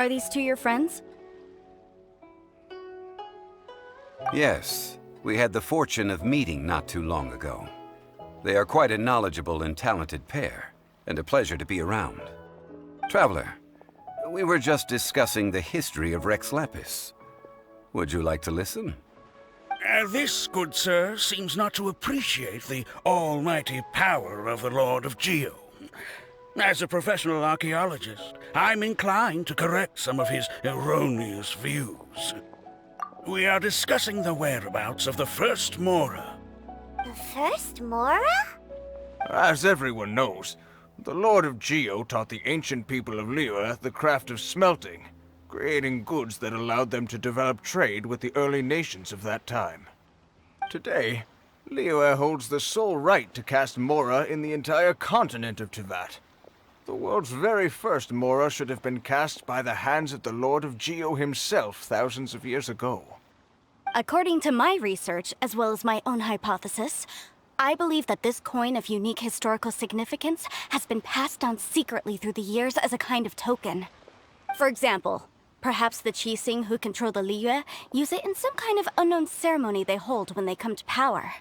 Are these two your friends? Yes, we had the fortune of meeting not too long ago. They are quite a knowledgeable and talented pair, and a pleasure to be around. Traveler, we were just discussing the history of Rex Lapis. Would you like to listen? This, good sir, seems not to appreciate the almighty power of the Lord of Geo. As a professional archaeologist, I'm inclined to correct some of his erroneous views. We are discussing the whereabouts of the first Mora. The first Mora? As everyone knows, the Lord of Geo taught the ancient people of Liyue the craft of smelting, creating goods that allowed them to develop trade with the early nations of that time. Today, Liyue holds the sole right to cast Mora in the entire continent of Teyvat. The world's very first Mora should have been cast by the hands of the Lord of Geo himself thousands of years ago. According to my research, as well as my own hypothesis, I believe that this coin of unique historical significance has been passed down secretly through the years as a kind of token. For example, perhaps the Qixing who control the Liyue use it in some kind of unknown ceremony they hold when they come to power.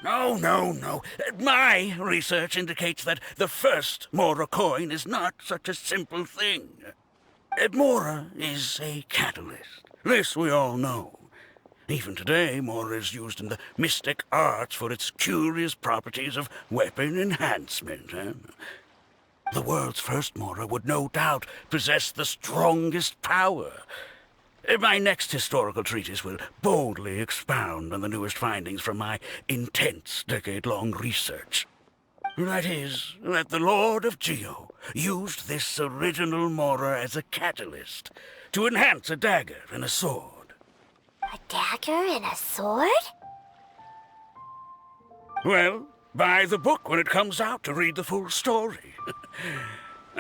No. My research indicates that the first Mora coin is not such a simple thing. Mora is a catalyst. This we all know. Even today, Mora is used in the mystic arts for its curious properties of weapon enhancement. The world's first Mora would no doubt possess the strongest power. My next historical treatise will boldly expound on the newest findings from my intense decade-long research. That is, that the Lord of Geo used this original Mora as a catalyst to enhance a dagger and a sword. A dagger and a sword? Well, buy the book when it comes out to read the full story.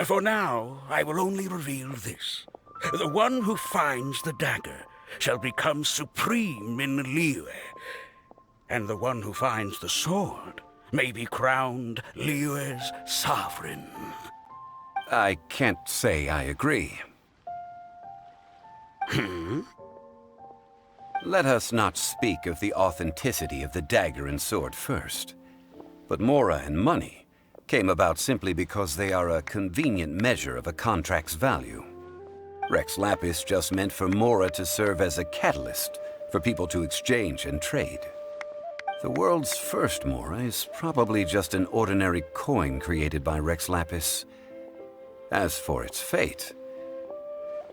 For now, I will only reveal this. The one who finds the dagger shall become supreme in Liyue, and the one who finds the sword may be crowned Liyue's sovereign. I can't say I agree. Let us not speak of the authenticity of the dagger and sword first. But Mora and money came about simply because they are a convenient measure of a contract's value. Rex Lapis just meant for Mora to serve as a catalyst for people to exchange and trade. The world's first Mora is probably just an ordinary coin created by Rex Lapis. As for its fate,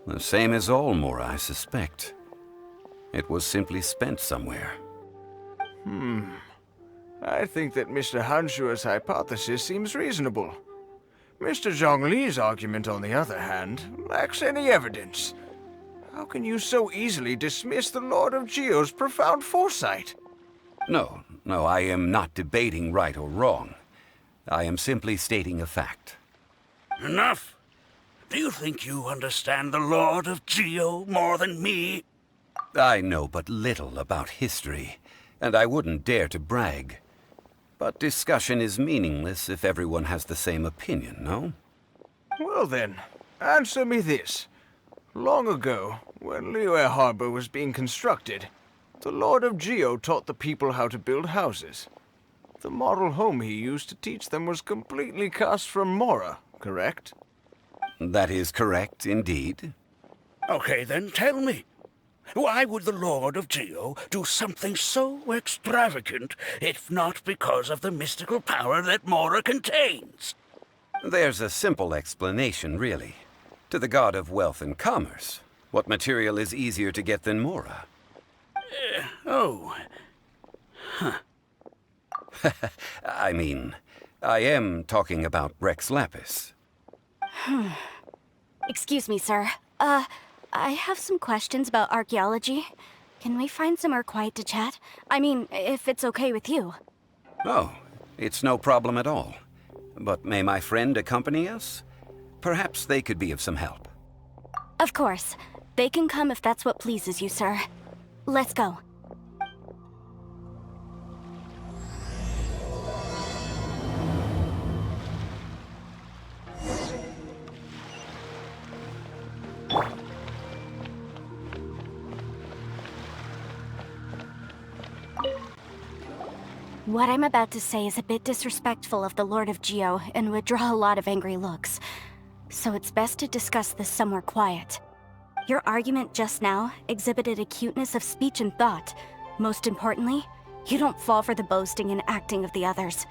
the same as all Mora, I suspect. It was simply spent somewhere. I think that Mr. Hanshua's hypothesis seems reasonable. Mr. Zhongli's argument, on the other hand, lacks any evidence. How can you so easily dismiss the Lord of Geo's profound foresight? No, I am not debating right or wrong. I am simply stating a fact. Enough! Do you think you understand the Lord of Geo more than me? I know but little about history, and I wouldn't dare to brag. But discussion is meaningless if everyone has the same opinion, no? Well then, answer me this. Long ago, when Liyue Harbor was being constructed, the Lord of Geo taught the people how to build houses. The model home he used to teach them was completely cast from Mora, correct? That is correct, indeed. Okay, then tell me. Why would the Lord of Geo do something so extravagant if not because of the mystical power that Mora contains? There's a simple explanation, really. To the god of wealth and commerce, what material is easier to get than Mora? I mean, I am talking about Rex Lapis. Excuse me, sir. I have some questions about archaeology. Can we find somewhere quiet to chat? I mean, if it's okay with you. Oh, it's no problem at all. But may my friend accompany us? Perhaps they could be of some help. Of course. They can come if that's what pleases you, sir. Let's go. What I'm about to say is a bit disrespectful of the Lord of Geo and would draw a lot of angry looks. So it's best to discuss this somewhere quiet. Your argument just now exhibited acuteness of speech and thought. Most importantly, you don't fall for the boasting and acting of the others.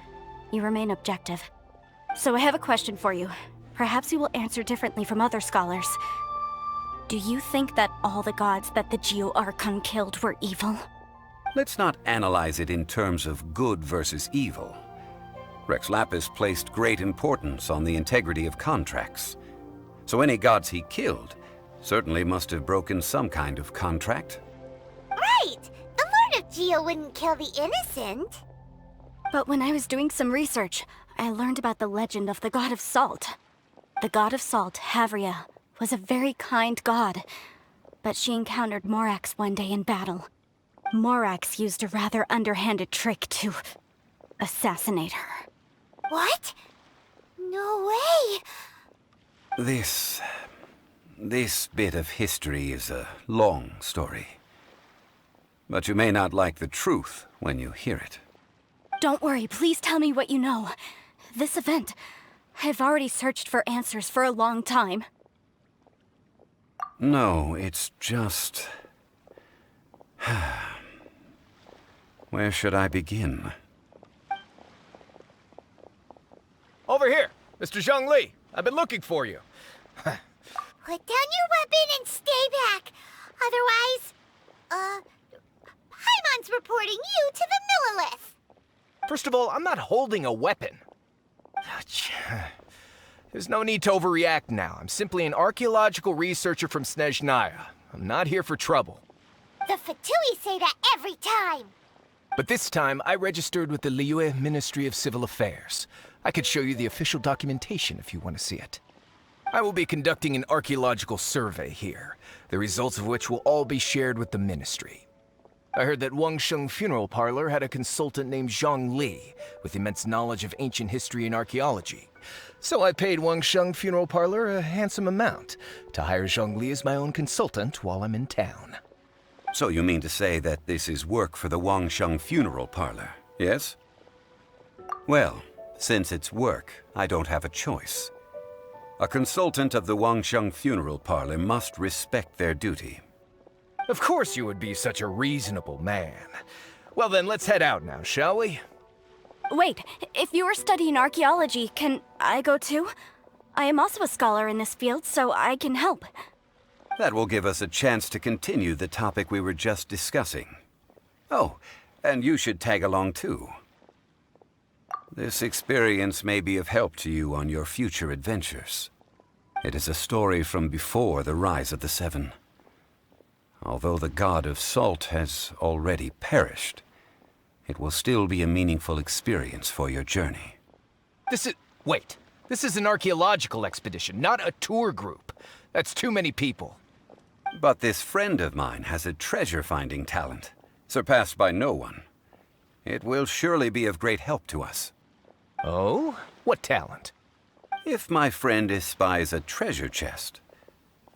You remain objective. So I have a question for you. Perhaps you will answer differently from other scholars. Do you think that all the gods that the Geo Archon killed were evil? Let's not analyze it in terms of good versus evil. Rex Lapis placed great importance on the integrity of contracts. So any gods he killed certainly must have broken some kind of contract. Right! The Lord of Geo wouldn't kill the innocent. But when I was doing some research, I learned about the legend of the god of salt. The god of salt, Havria, was a very kind god, but she encountered Morax one day in battle. Morax used a rather underhanded trick to assassinate her. What? No way! This bit of history is a long story. But you may not like the truth when you hear it. Don't worry, please tell me what you know. This event, I've already searched for answers for a long time. No, it's just... Where should I begin? Over here, Mr. Zhongli. I've been looking for you. Put down your weapon and stay back. Otherwise, Paimon's reporting you to the Millilith. First of all, I'm not holding a weapon. There's no need to overreact now. I'm simply an archaeological researcher from Snezhnaya. I'm not here for trouble. The Fatui say that every time. But this time, I registered with the Liyue Ministry of Civil Affairs. I could show you the official documentation if you want to see it. I will be conducting an archaeological survey here, the results of which will all be shared with the ministry. I heard that Wangsheng Funeral Parlor had a consultant named Zhang Li, with immense knowledge of ancient history and archaeology. So I paid Wangsheng Funeral Parlor a handsome amount to hire Zhang Li as my own consultant while I'm in town. So you mean to say that this is work for the Wangsheng Funeral Parlor, yes? Well, since it's work, I don't have a choice. A consultant of the Wangsheng Funeral Parlor must respect their duty. Of course you would be such a reasonable man. Well then, let's head out now, shall we? Wait, if you are studying archaeology, can I go too? I am also a scholar in this field, so I can help. That will give us a chance to continue the topic we were just discussing. Oh, and you should tag along too. This experience may be of help to you on your future adventures. It is a story from before the rise of the Seven. Although the god of salt has already perished, it will still be a meaningful experience for your journey. Wait. This is an archaeological expedition, not a tour group. That's too many people. But this friend of mine has a treasure-finding talent, surpassed by no one. It will surely be of great help to us. Oh? What talent? If my friend espies a treasure chest,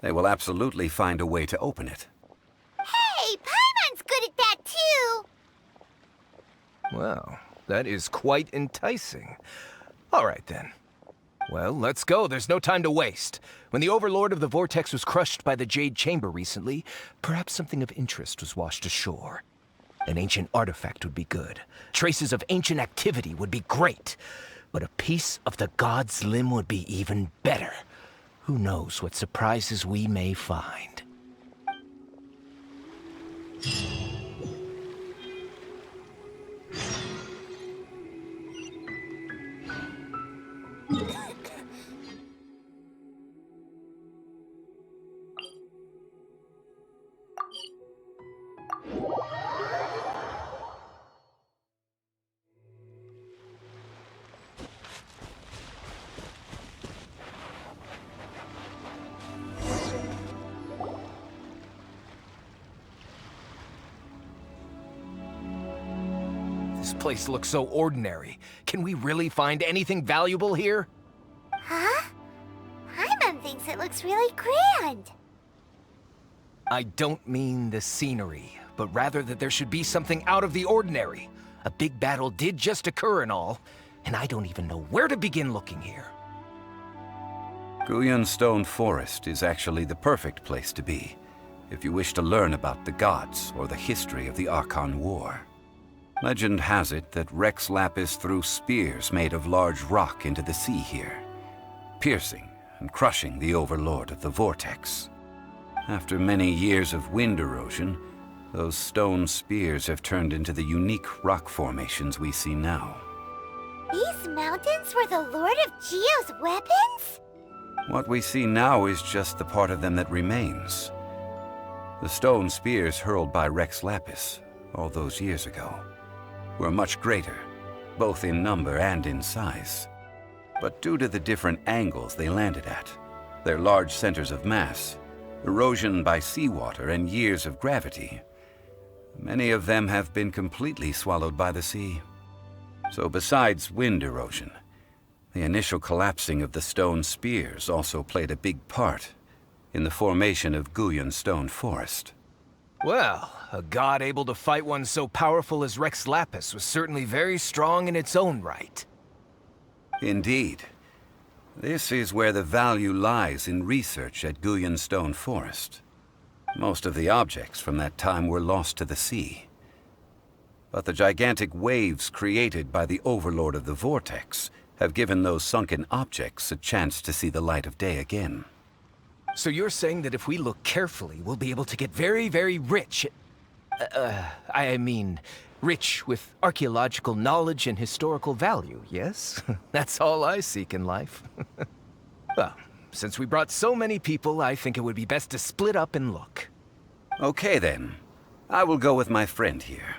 they will absolutely find a way to open it. Hey, Paimon's good at that too. Well, that is quite enticing. All right then. Well, let's go. There's no time to waste. When the Overlord of the Vortex was crushed by the Jade Chamber recently, perhaps something of interest was washed ashore. An ancient artifact would be good. Traces of ancient activity would be great. But a piece of the god's limb would be even better. Who knows what surprises we may find. This place looks so ordinary. Can we really find anything valuable here? Huh? Paimon thinks it looks really grand. I don't mean the scenery, but rather that there should be something out of the ordinary. A big battle did just occur and all, and I don't even know where to begin looking here. Guyan Stone Forest is actually the perfect place to be if you wish to learn about the gods or the history of the Archon War. Legend has it that Rex Lapis threw spears made of large rock into the sea here, piercing and crushing the overlord of the vortex. After many years of wind erosion, those stone spears have turned into the unique rock formations we see now. These mountains were the Lord of Geo's weapons? What we see now is just the part of them that remains. The stone spears hurled by Rex Lapis all those years ago were much greater, both in number and in size. But due to the different angles they landed at, their large centers of mass, erosion by seawater, and years of gravity, many of them have been completely swallowed by the sea. So besides wind erosion, the initial collapsing of the stone spears also played a big part in the formation of Guyan Stone Forest. Well, a god able to fight one so powerful as Rex Lapis was certainly very strong in its own right. Indeed. This is where the value lies in research at Guyan Stone Forest. Most of the objects from that time were lost to the sea. But the gigantic waves created by the Overlord of the Vortex have given those sunken objects a chance to see the light of day again. So you're saying that if we look carefully, we'll be able to get very, very rich. Rich with archaeological knowledge and historical value, yes? That's all I seek in life. Well, since we brought so many people, I think it would be best to split up and look. Okay then. I will go with my friend here.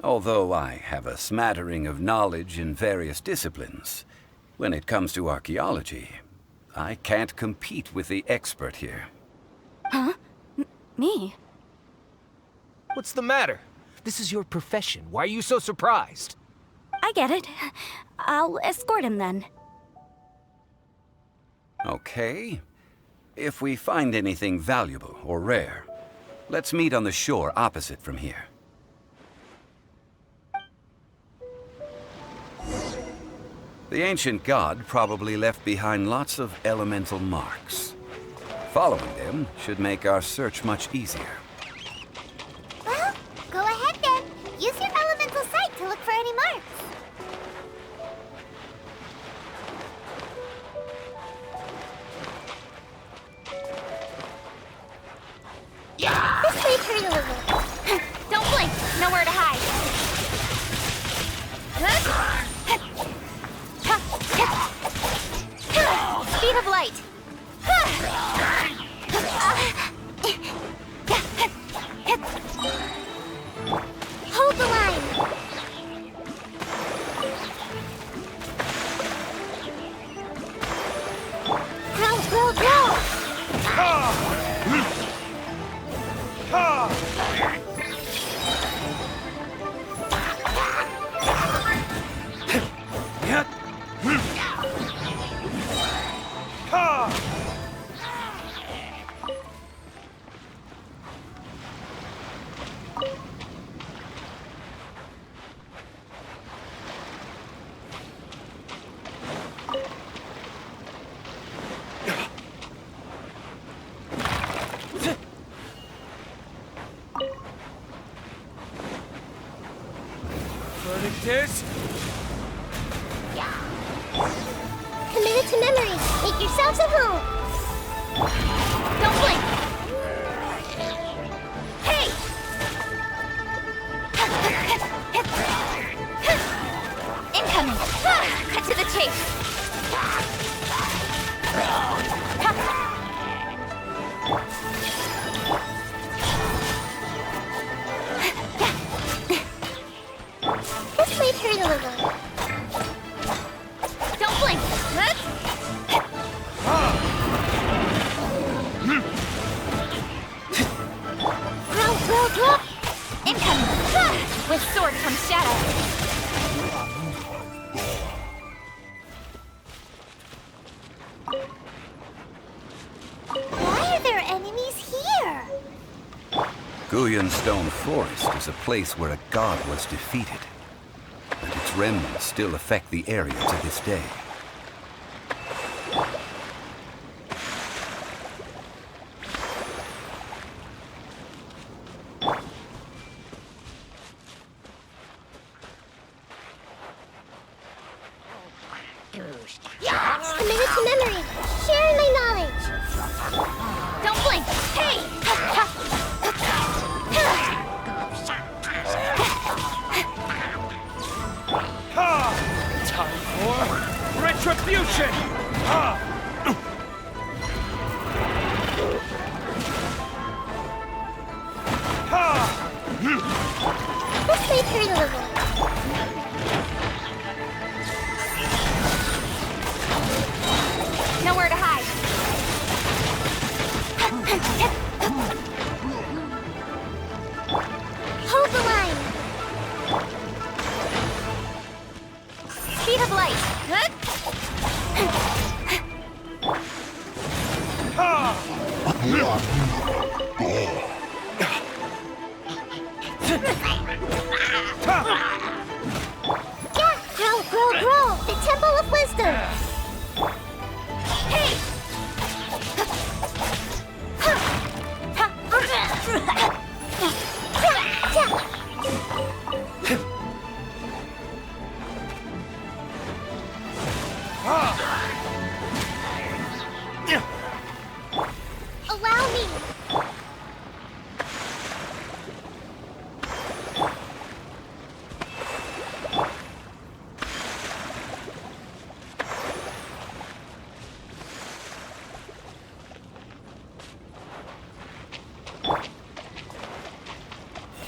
Although I have a smattering of knowledge in various disciplines, when it comes to archaeology, I can't compete with the expert here. Huh? Me? What's the matter? This is your profession. Why are you so surprised? I get it. I'll escort him then. Okay. If we find anything valuable or rare, let's meet on the shore opposite from here. The ancient god probably left behind lots of elemental marks. Following them should make our search much easier. Well, go ahead then. Use your elemental sight to look for any marks. This way, turn a little. Don't blink! Nowhere to hide! Speed of light! Hold the line. Go! Commit it to memory. Make yourselves at home. Don't blink! Hey! Incoming! Cut to the chase! This way, turn a little. Don't blink! Go! Incoming! With sword comes shadow. Why are there enemies here? Guyan Stone Forest is a place where a god was defeated remnants still affect the area to this day. Committed to memory. Sharing my knowledge. Don't blink. Hey! Time for retribution! This may hurt a little. Nowhere to hide. Hold the line. Speed of light. Yeah, grow. The Temple of Wisdom. Hey! Allow me.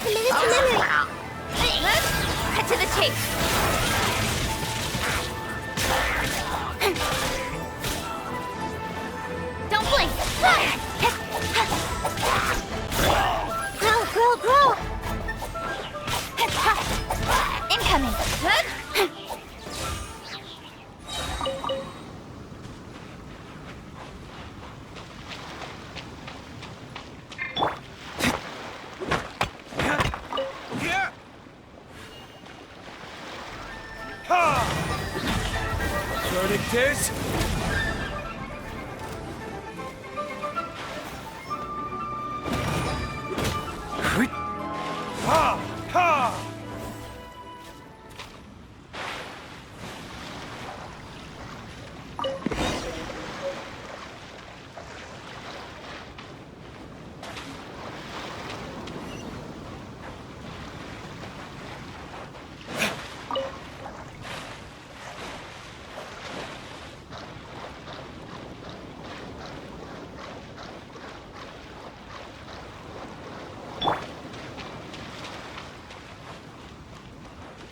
Committed to memory. Cut to the chase. Don't blink. Grow. Incoming. Verdict is...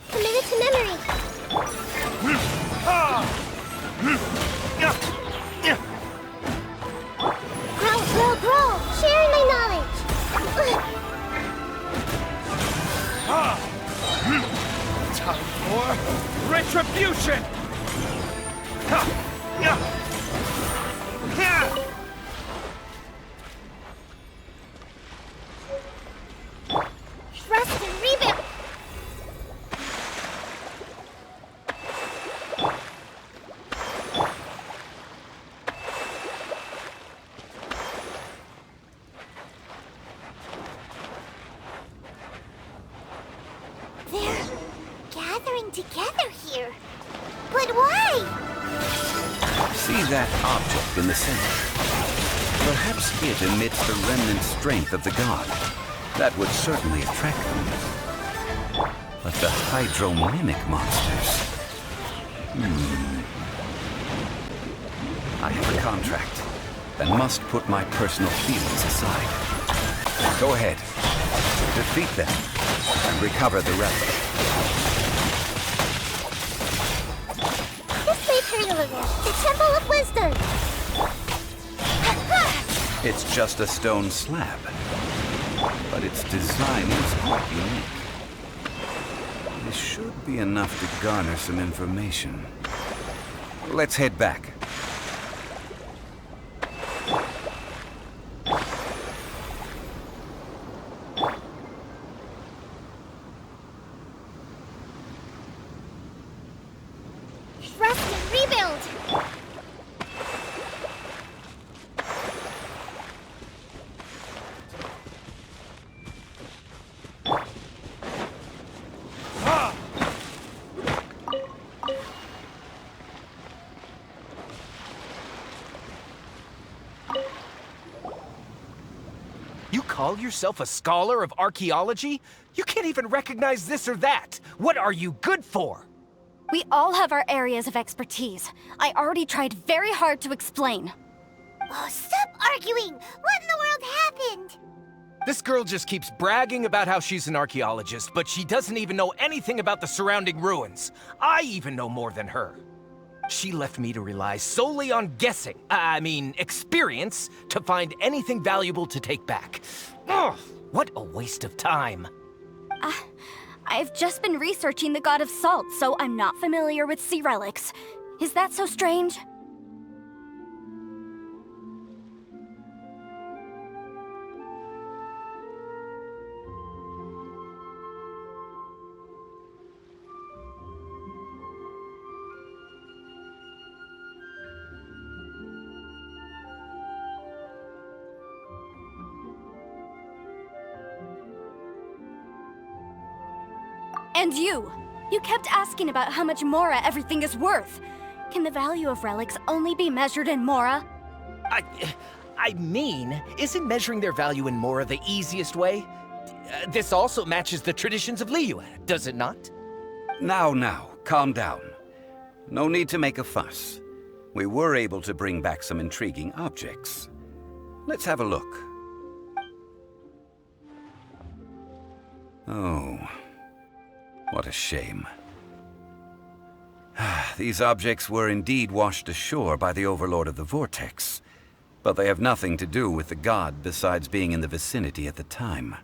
Committed to memory. Grow. Sharing my knowledge. Time for retribution! Rest and rebuild. They're gathering together here. But why? See that object in the center? Perhaps it emits the remnant strength of the god. That would certainly attract them. But the hydro-mimic monsters... I have a contract and must put my personal feelings aside. Go ahead. Defeat them and recover the relic. This may hurt a little. The Temple of Wisdom. It's just a stone slab, but its design is quite unique. This should be enough to garner some information. Let's head back. call yourself a scholar of archaeology? You can't even recognize this or that. What are you good for? We all have our areas of expertise. I already tried very hard to explain. Oh, stop arguing! What in the world happened? This girl just keeps bragging about how she's an archaeologist, but she doesn't even know anything about the surrounding ruins. I even know more than her. She left me to rely solely on guessing, experience, to find anything valuable to take back. Ugh, what a waste of time. I've just been researching the God of Salt, so I'm not familiar with sea relics. Is that so strange? And you kept asking about how much Mora everything is worth. Can the value of relics only be measured in Mora? Isn't measuring their value in Mora the easiest way? This also matches the traditions of Liyue, does it not? Now, calm down. No need to make a fuss. We were able to bring back some intriguing objects. Let's have a look. Oh, what a shame. These objects were indeed washed ashore by the Overlord of the Vortex, but they have nothing to do with the god besides being in the vicinity at the time.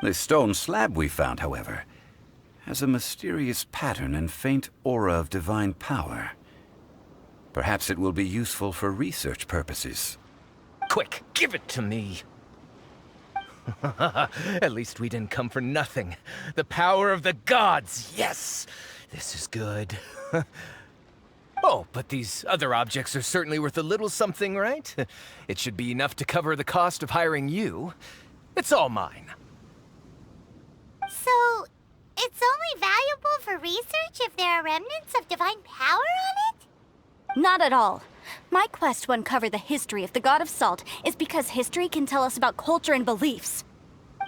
This stone slab we found, however, has a mysterious pattern and faint aura of divine power. Perhaps it will be useful for research purposes. Quick, give it to me. At least we didn't come for nothing. The power of the gods, yes! This is good. Oh, but these other objects are certainly worth a little something, right? It should be enough to cover the cost of hiring you. It's all mine. So, it's only valuable for research if there are remnants of divine power on it? Not at all. My quest to uncover the history of the God of Salt is because history can tell us about culture and beliefs.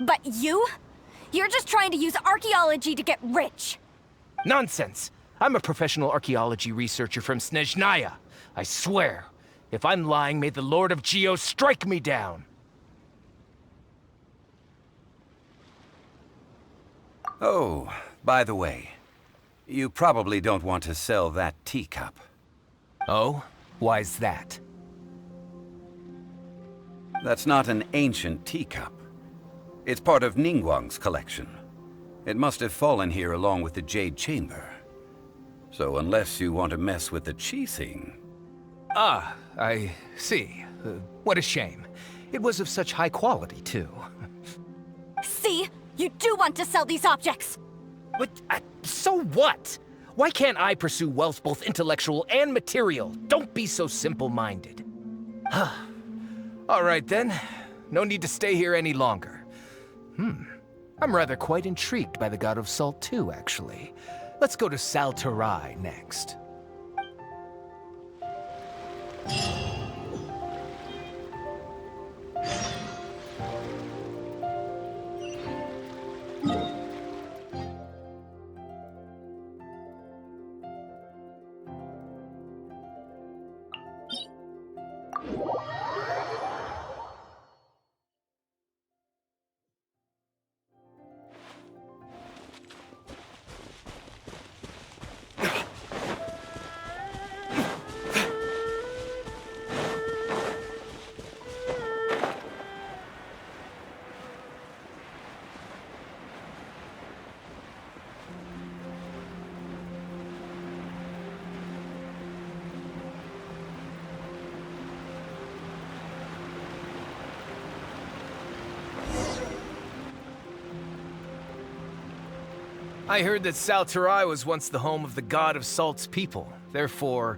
But you're just trying to use archaeology to get rich. Nonsense! I'm a professional archaeology researcher from Snezhnaya. I swear, if I'm lying, may the Lord of Geo strike me down. Oh, by the way, you probably don't want to sell that teacup. Oh? Why's that? That's not an ancient teacup. It's part of Ningguang's collection. It must have fallen here along with the Jade Chamber. So unless you want to mess with the Qixing... Ah, I see. What a shame. It was of such high quality, too. See? You do want to sell these objects! But, so what? Why can't I pursue wealth both intellectual and material? Don't be so simple-minded. All right, then. No need to stay here any longer. I'm rather quite intrigued by the God of Salt, too, actually. Let's go to Sal Flora next. I heard that Sal Flora was once the home of the God of Salt's people. Therefore,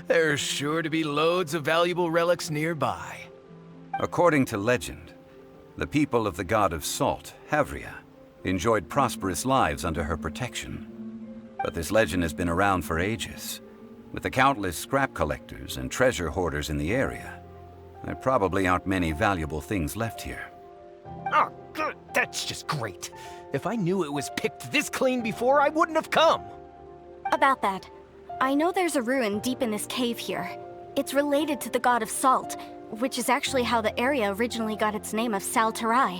there's sure to be loads of valuable relics nearby. According to legend, the people of the God of Salt, Havria, enjoyed prosperous lives under her protection. But this legend has been around for ages, with the countless scrap collectors and treasure hoarders in the area. There probably aren't many valuable things left here. Oh, good. That's just great. If I knew it was picked this clean before, I wouldn't have come. About that, I know there's a ruin deep in this cave here. It's related to the god of salt, which is actually how the area originally got its name of Sal Flora.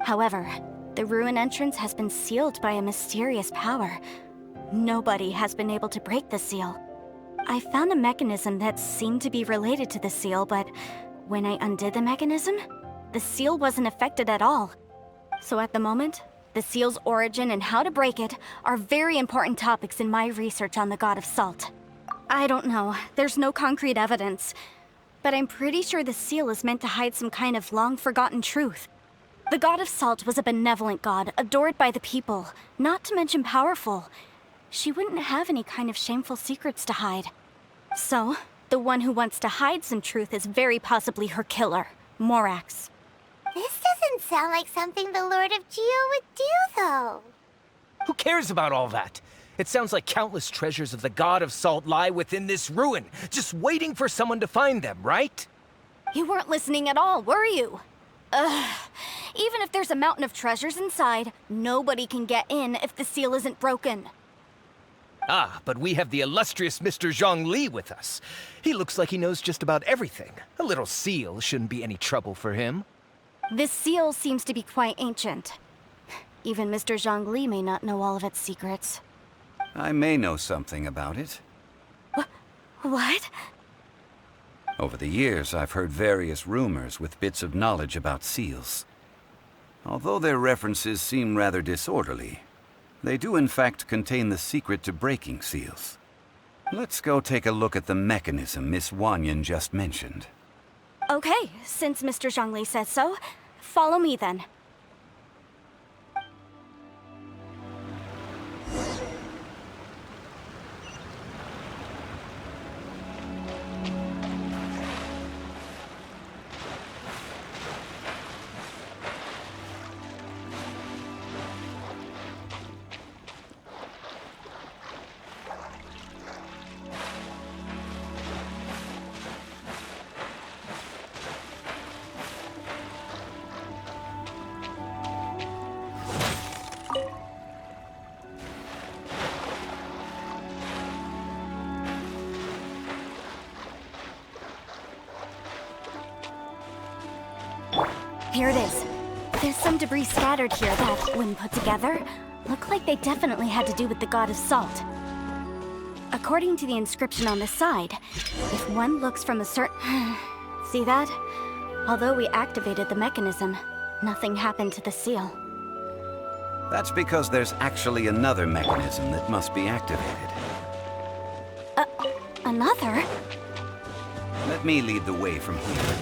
However, the ruin entrance has been sealed by a mysterious power. Nobody has been able to break the seal. I found a mechanism that seemed to be related to the seal, but when I undid the mechanism, the seal wasn't affected at all. So at the moment, the seal's origin and how to break it are very important topics in my research on the god of salt. I don't know, there's no concrete evidence, but I'm pretty sure the seal is meant to hide some kind of long-forgotten truth. The god of salt was a benevolent god, adored by the people, not to mention powerful. She wouldn't have any kind of shameful secrets to hide. So, the one who wants to hide some truth is very possibly her killer, Morax. This doesn't sound like something the Lord of Geo would do, though. Who cares about all that? It sounds like countless treasures of the god of salt lie within this ruin, just waiting for someone to find them, right? You weren't listening at all, were you? Ugh. Even if there's a mountain of treasures inside, nobody can get in if the seal isn't broken. Ah, but we have the illustrious Mr. Zhongli with us. He looks like he knows just about everything. A little seal shouldn't be any trouble for him. This seal seems to be quite ancient. Even Mr. Zhongli may not know all of its secrets. I may know something about it. What? Over the years, I've heard various rumors with bits of knowledge about seals. Although their references seem rather disorderly, they do in fact contain the secret to breaking seals. Let's go take a look at the mechanism Miss Wanyan just mentioned. Okay, since Mr. Zhongli says so, follow me then. Here it is. There's some debris scattered here that, when put together, look like they definitely had to do with the god of salt. According to the inscription on the side, if one looks from a certain... See that? Although we activated the mechanism, nothing happened to the seal. That's because there's actually another mechanism that must be activated. Another? Let me lead the way from here.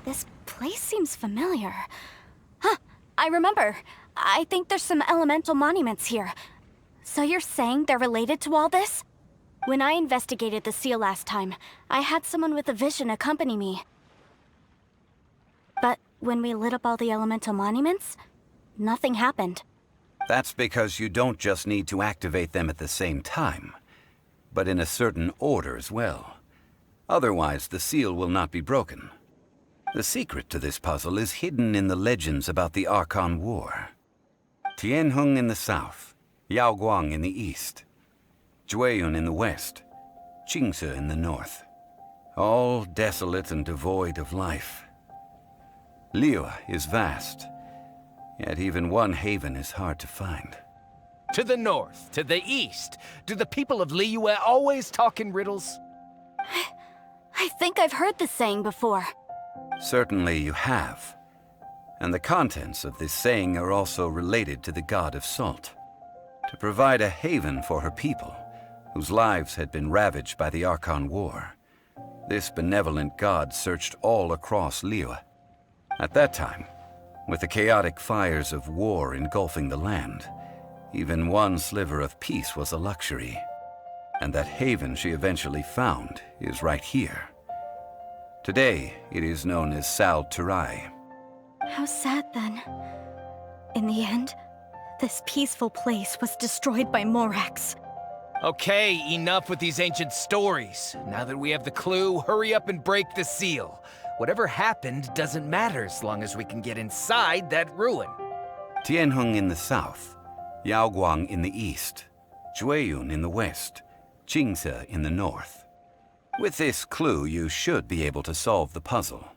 This place seems familiar. Huh, I remember. I think there's some elemental monuments here. So you're saying they're related to all this? When I investigated the seal last time, I had someone with a vision accompany me. But when we lit up all the elemental monuments, nothing happened. That's because you don't just need to activate them at the same time, but in a certain order as well. Otherwise, the seal will not be broken. The secret to this puzzle is hidden in the legends about the Archon War. Tianheng in the south, Yaoguang in the east, Jueyun in the west, Qingce in the north. All desolate and devoid of life. Liyue is vast, yet even one haven is hard to find. To the north, to the east. Do the people of Liyue always talk in riddles? I think I've heard this saying before. Certainly you have. And the contents of this saying are also related to the god of salt. To provide a haven for her people, whose lives had been ravaged by the Archon War, this benevolent god searched all across Liyue. At that time, with the chaotic fires of war engulfing the land, even one sliver of peace was a luxury. And that haven she eventually found is right here. Today, it is known as Sal Flora. How sad then. In the end, this peaceful place was destroyed by Morax. Okay, enough with these ancient stories. Now that we have the clue, hurry up and break the seal. Whatever happened doesn't matter as long as we can get inside that ruin. Tianheng in the south, Yaoguang in the east, Jueyun in the west, Qingse in the north. With this clue, you should be able to solve the puzzle.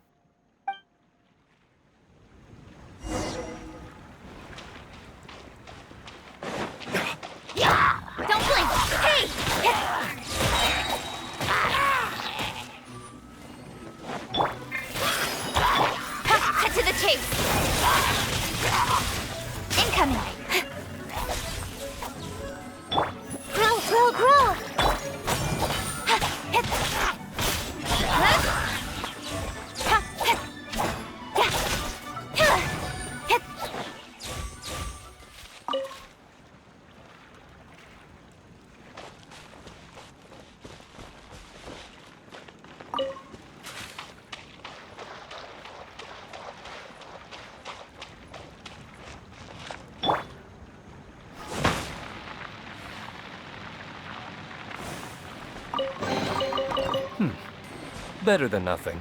Don't blink! Hey! Cut to the chase! Incoming! Grow, grow, grow! Better than nothing.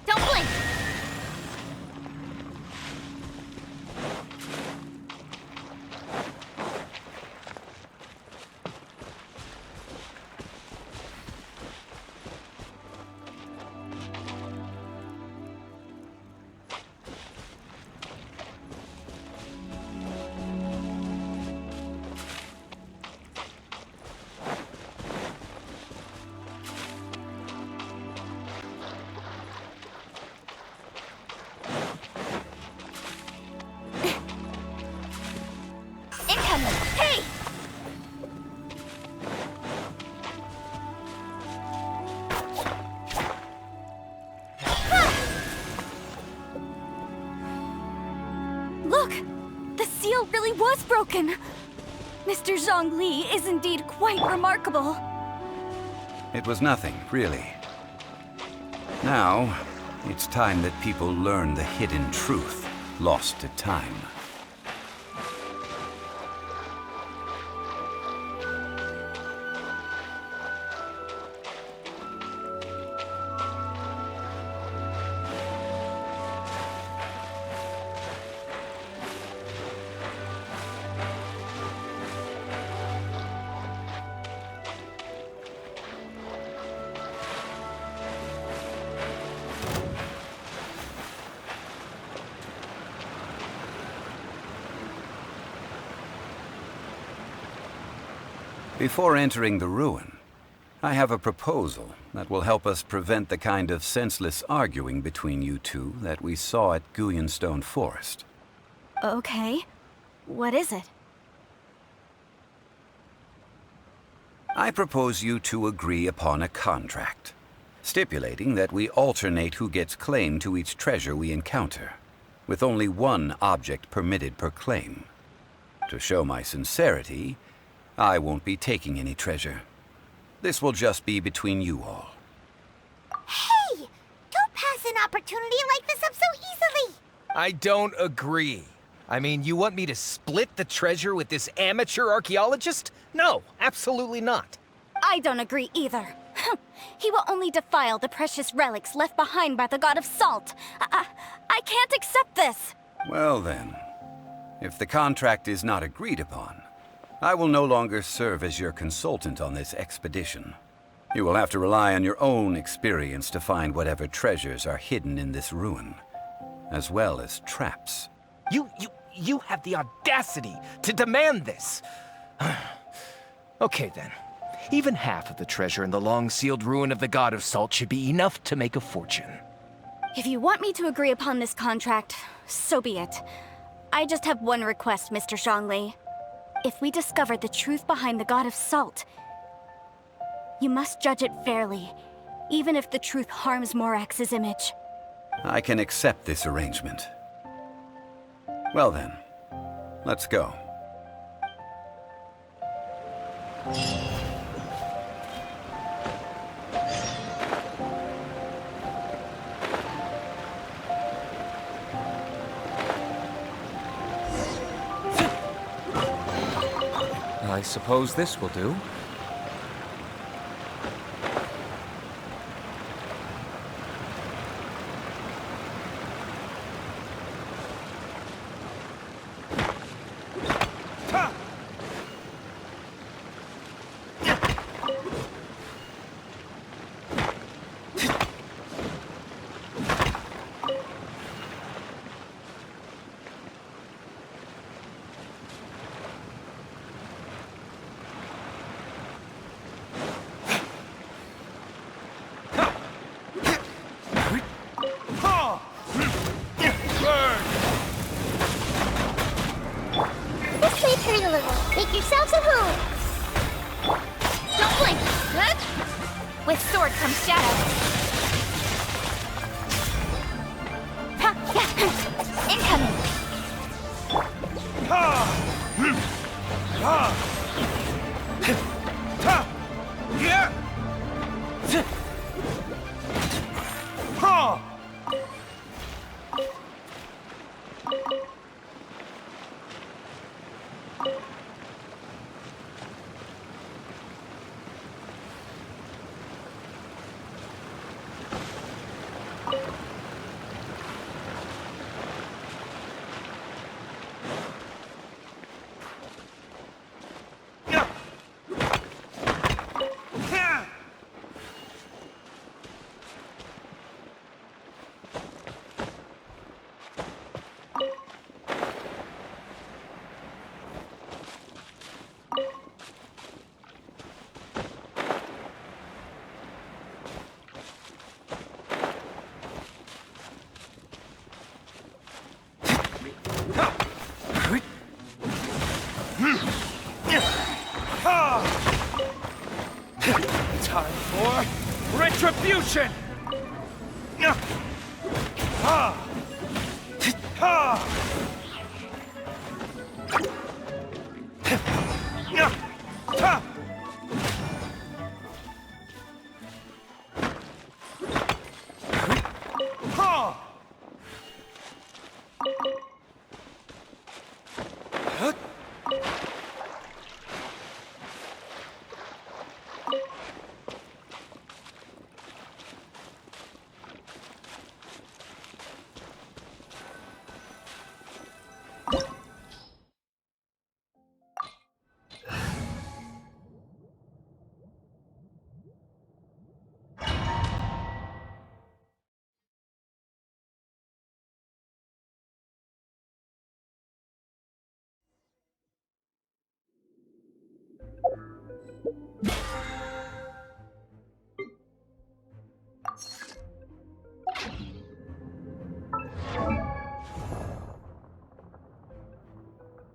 Don't blink! Incoming! Hey! Look! The seal really was broken! Mr. Zhongli is indeed quite remarkable. It was nothing, really. Now, it's time that people learn the hidden truth lost to time. Before entering the ruin, I have a proposal that will help us prevent the kind of senseless arguing between you two that we saw at Guyenstone Forest. Okay. What is it? I propose you two agree upon a contract, stipulating that we alternate who gets claim to each treasure we encounter, with only one object permitted per claim. To show my sincerity, I won't be taking any treasure. This will just be between you all. Hey! Don't pass an opportunity like this up so easily! I don't agree. I mean, you want me to split the treasure with this amateur archaeologist? No, absolutely not. I don't agree either. He will only defile the precious relics left behind by the god of salt. I can't accept this. Well then, if the contract is not agreed upon, I will no longer serve as your consultant on this expedition. You will have to rely on your own experience to find whatever treasures are hidden in this ruin, as well as traps. You have the audacity to demand this. Okay then. Even half of the treasure in the long-sealed ruin of the God of Salt should be enough to make a fortune. If you want me to agree upon this contract, so be it. I just have one request, Mr. Zhongli. If we discover the truth behind the God of Salt, You must judge it fairly, even if the truth harms Morax's image. I can accept this arrangement. Well then, let's go. I suppose this will do. This may hurt a little. Make yourselves at home. Don't blink! Good? With sword comes shadow. Incoming! Time for retribution!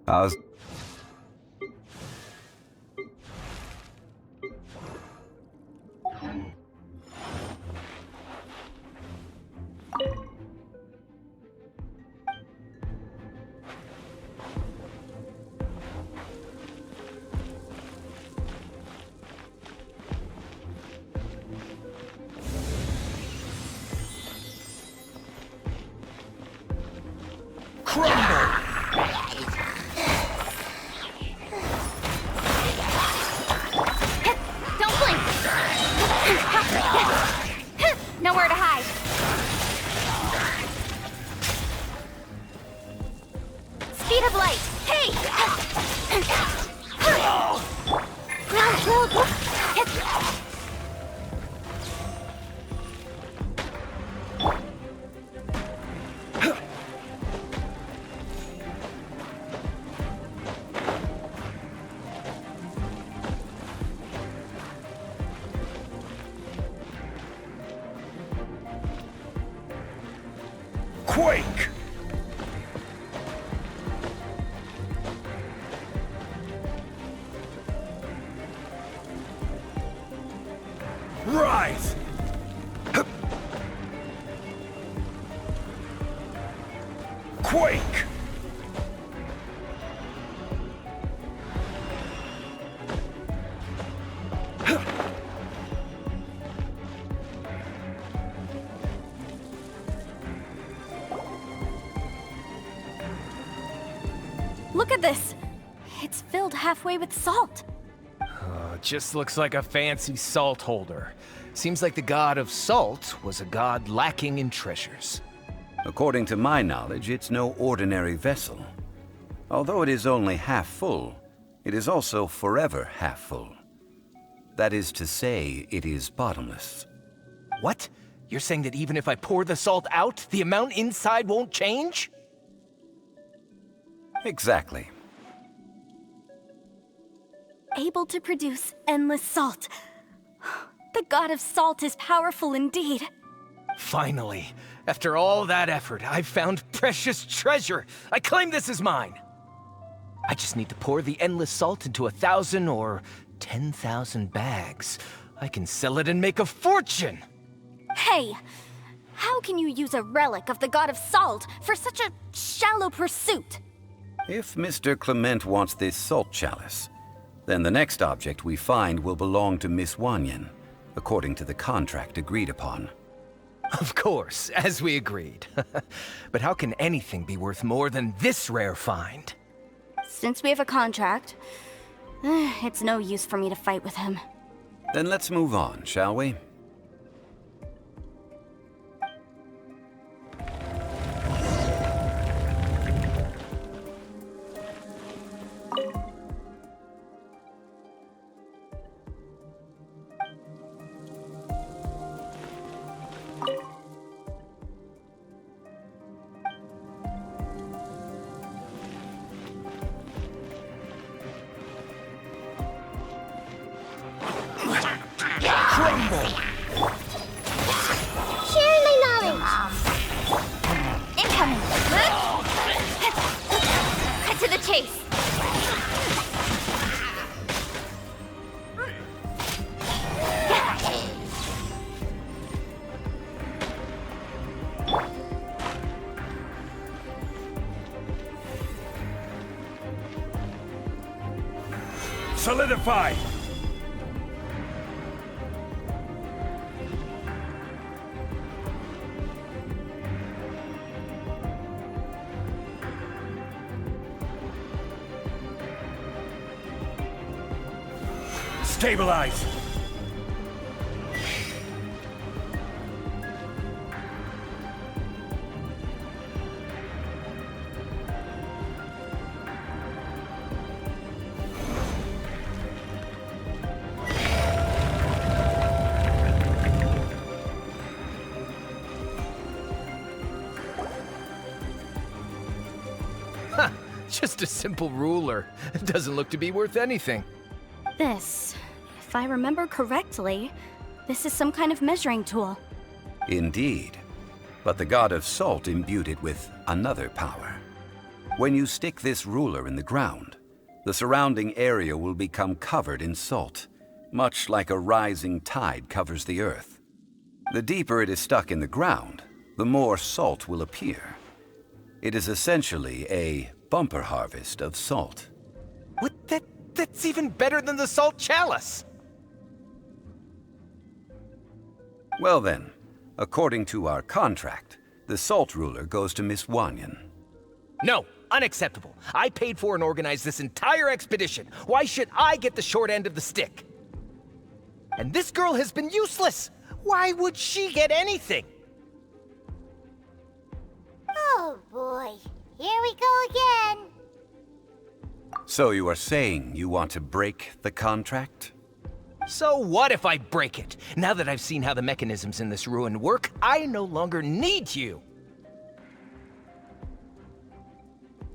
How's... Don't blink! Nowhere to hide. Speed of light. Hey! Quake! quake! Look at this! It's filled halfway with salt. Just looks like a fancy salt holder. Seems like the god of salt was a god lacking in treasures. According to my knowledge, it's no ordinary vessel. Although it is only half full, it is also forever half full. That is to say, it is bottomless. What? You're saying that even if I pour the salt out, the amount inside won't change? Exactly. Able to produce endless salt. The god of salt is powerful indeed. Finally, after all that effort, I've found precious treasure. I claim this as mine. I just need to pour the endless salt into 1,000 or 10,000 bags. I can sell it and make a fortune. Hey, how can you use a relic of the god of salt for such a shallow pursuit? If Mr. Clement wants this salt chalice, then the next object we find will belong to Miss Wanyan, according to the contract agreed upon. Of course, as we agreed. But how can anything be worth more than this rare find? Since we have a contract, it's no use for me to fight with him. Then let's move on, shall we? Share my knowledge. Incoming. Cut to the chase. Solidify! Stabilize! Huh, just a simple ruler. It doesn't look to be worth anything. This, if I remember correctly, this is some kind of measuring tool. Indeed. But the god of salt imbued it with another power. When you stick this ruler in the ground, the surrounding area will become covered in salt, much like a rising tide covers the earth. The deeper it is stuck in the ground, the more salt will appear. It is essentially a bumper harvest of salt. What? That's even better than the salt chalice! Well then, according to our contract, the salt ruler goes to Miss Wanyan. No, unacceptable. I paid for and organized this entire expedition. Why should I get the short end of the stick? And this girl has been useless! Why would she get anything? Oh boy, here we go again. So you are saying you want to break the contract? So what if I break it? Now that I've seen how the mechanisms in this ruin work, I no longer need you.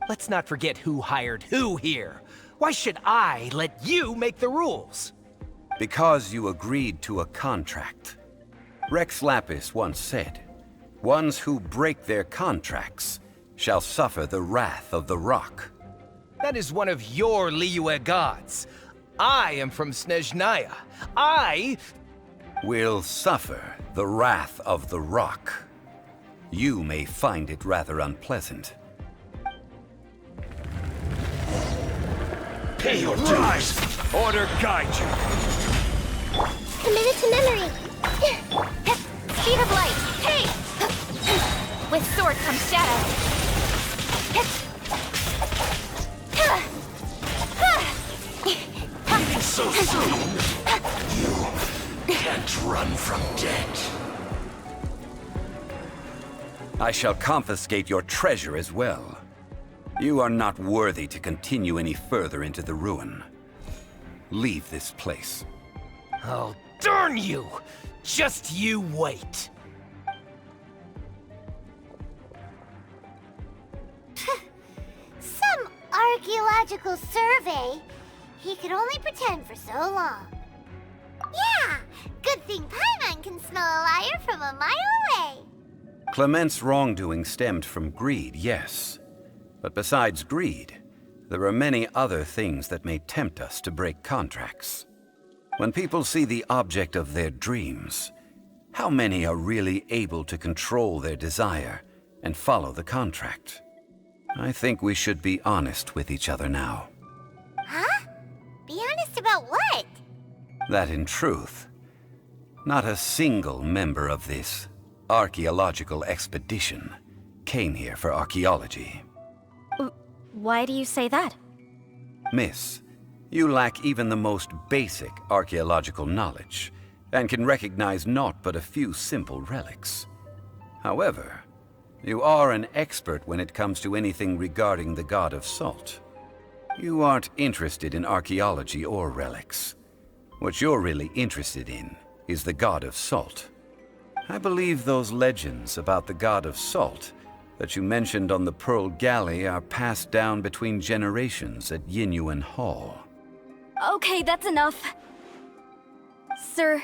Let's not forget who hired who here. Why should I let you make the rules? Because you agreed to a contract. Rex Lapis once said, "Ones who break their contracts shall suffer the wrath of the rock." That is one of your Liyue gods. I am from Snezhnaya. I will suffer the wrath of the rock. You may find it rather unpleasant, Pay your dues. Order guide you. Committed to memory. Speed of light. Hey! With sword comes shadow. Leaving so soon? You can't run from death. I shall confiscate your treasure as well. You are not worthy to continue any further into the ruin. Leave this place. Oh, darn you! Just you wait. Some archaeological survey. He could only pretend for so long. Yeah, good thing Paimon can smell a liar from a mile away. Clement's wrongdoing stemmed from greed, yes. But besides greed, there are many other things that may tempt us to break contracts. When people see the object of their dreams, how many are really able to control their desire and follow the contract? I think we should be honest with each other now. Huh? Be honest about what? That in truth, not a single member of this archaeological expedition came here for archaeology. Why do you say that? Miss, you lack even the most basic archaeological knowledge, and can recognize naught but a few simple relics. However, you are an expert when it comes to anything regarding the god of salt. You aren't interested in archaeology or relics. What you're really interested in is the god of salt. I believe those legends about the god of salt that you mentioned on the Pearl Galley are passed down between generations at Yinyuan Hall. Okay, that's enough. Sir,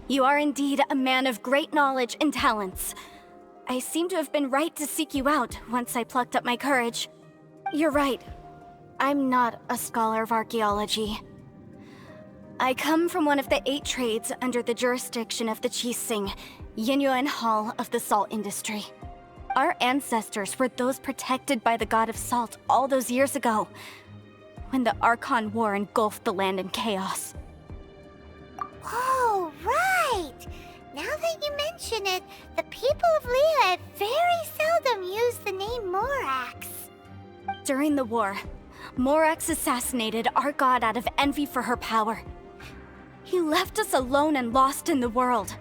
you are indeed a man of great knowledge and talents. I seem to have been right to seek you out once I plucked up my courage. You're right. I'm not a scholar of archaeology. I come from one of the 8 trades under the jurisdiction of the Chising, Yinyuan Hall of the salt industry. Our ancestors were those protected by the god of salt all those years ago, when the Archon War engulfed the land in chaos. Oh, right! Now that you mention it, the people of Liyue very seldom use the name Morax. During the war, Morax assassinated our god out of envy for her power. He left us alone and lost in the world.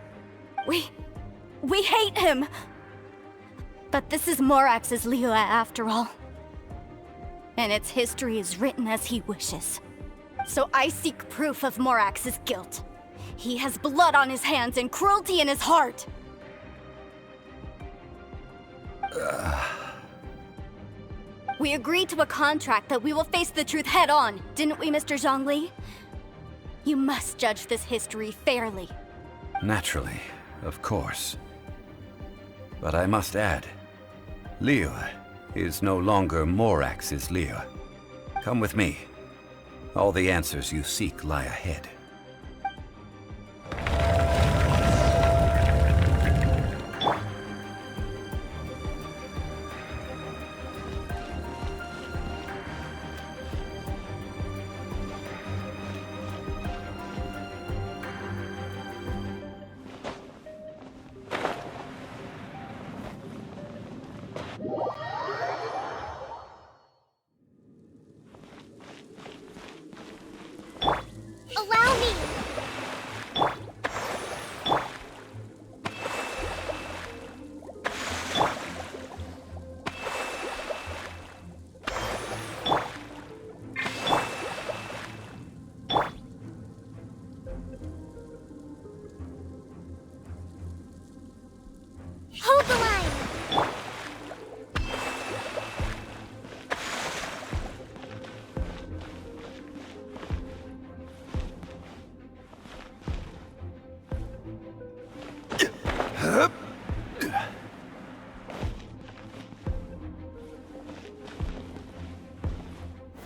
We hate him! But this is Morax's Liyue after all. And its history is written as he wishes. So I seek proof of Morax's guilt. He has blood on his hands and cruelty in his heart. We agreed to a contract that we will face the truth head on, didn't we, Mr. Zhongli? You must judge this history fairly. Naturally, of course. But I must add, Liyue is no longer Morax's Liyue. Come with me. All the answers you seek lie ahead. Allow me! Hold the line!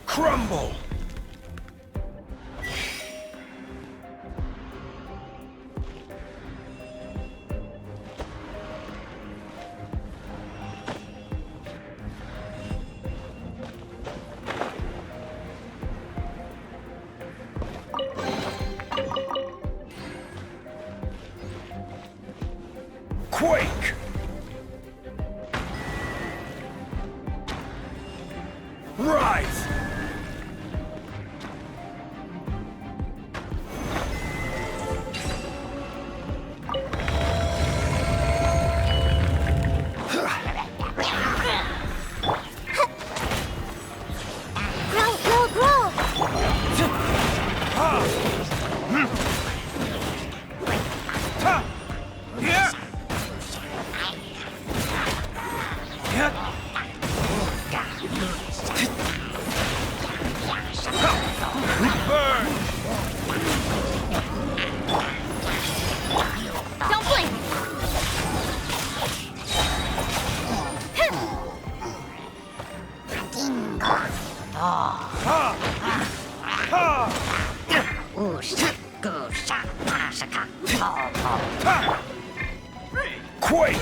Crumble! Quake! Rise! Don't blink! Quake!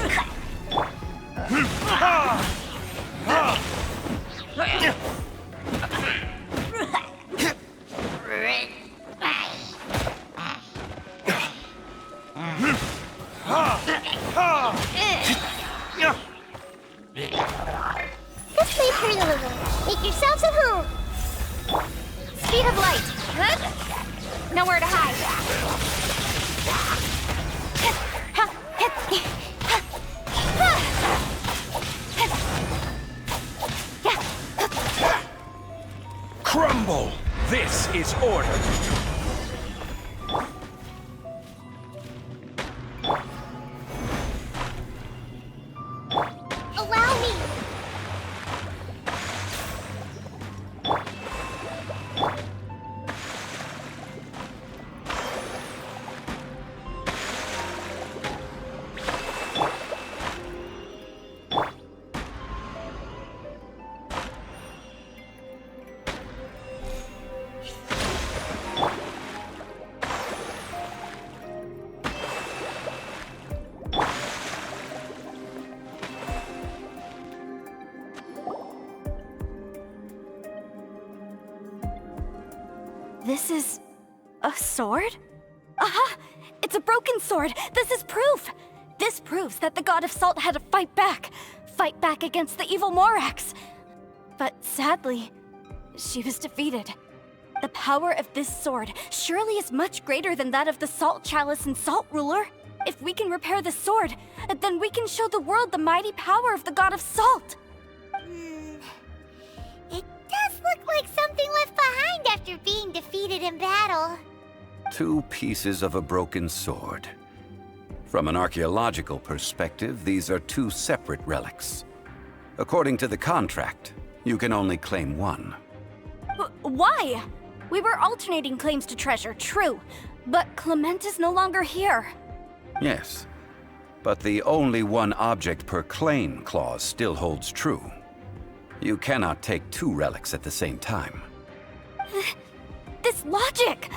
Let's play pretty little. Make yourselves at home. Speed of light! Nowhere to hide. Crumble! This is order! Allow me. This is a sword? Aha! It's a broken sword! This is proof! This proves that the god of salt had to fight back against the evil Morax. But sadly, she was defeated. The power of this sword surely is much greater than that of the Salt Chalice and Salt Ruler. If we can repair the sword, then we can show the world the mighty power of the god of salt. It does look like something left behind after being defeated in battle. 2 pieces of a broken sword. From an archaeological perspective, these are 2 separate relics. According to the contract, you can only claim one. Why? We were alternating claims to treasure, true, but Clement is no longer here. Yes, but the only one object per claim clause still holds true. You cannot take 2 relics at the same time. This logic!